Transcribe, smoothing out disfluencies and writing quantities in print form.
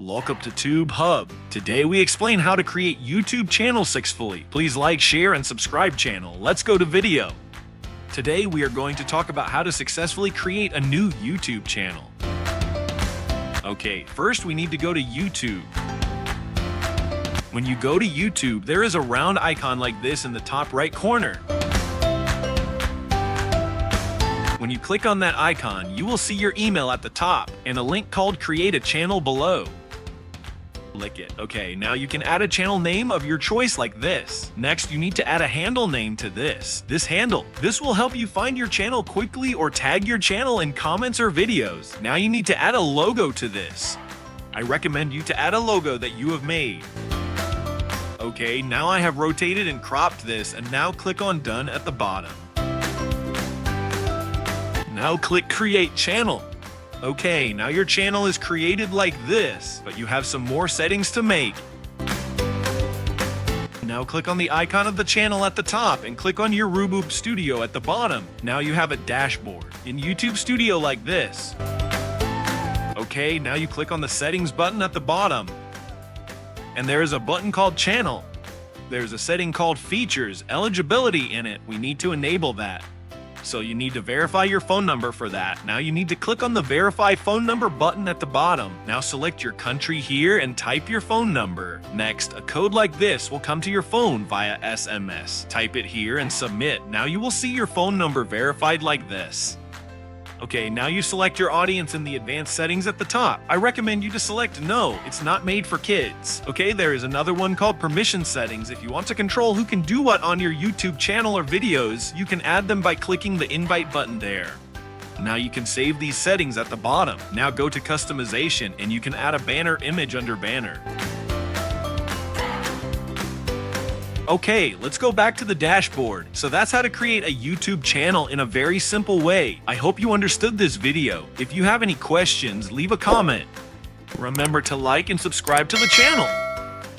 Welcome to Tube Hub. Today we explain how to create YouTube channel successfully. Please like, share, and subscribe channel. Let's go to video. Today we are going to talk about how to successfully create a new YouTube channel. Okay, first we need to go to YouTube. When you go to YouTube, there is a round icon like this in the top right corner. When you click on that icon, you will see your email at the top and a link called Create a Channel below. Click it. Okay, now you can add a channel name of your choice like this. Next, you need to add a handle name to this handle. This will help you find your channel quickly or tag your channel in comments or videos. Now you need to add a logo to this. I recommend you to add a logo that you have made. Okay, now I have rotated and cropped this, and now click on Done at the bottom. Now click Create Channel. Okay, now your channel is created like this, but you have some more settings to make. Now click on the icon of the channel at the top and click on your YouTube Studio at the bottom. Now you have a dashboard in YouTube Studio like this. Okay, now you click on the settings button at the bottom. And there is a button called Channel. There's a setting called Features, Eligibility in it. We need to enable that. So you need to verify your phone number for that. Now you need to click on the Verify Phone Number button at the bottom. Now select your country here and type your phone number. Next, a code like this will come to your phone via SMS. Type it here and submit. Now you will see your phone number verified like this. Okay, now you select your audience in the advanced settings at the top. I recommend you to select No, it's not made for kids. Okay, there is another one called Permission Settings. If you want to control who can do what on your YouTube channel or videos, you can add them by clicking the Invite button there. Now you can save these settings at the bottom. Now go to Customization and you can add a banner image under Banner. Okay, let's go back to the dashboard. So that's how to create a YouTube channel in a very simple way. I hope you understood this video. If you have any questions, leave a comment. Remember to like and subscribe to the channel.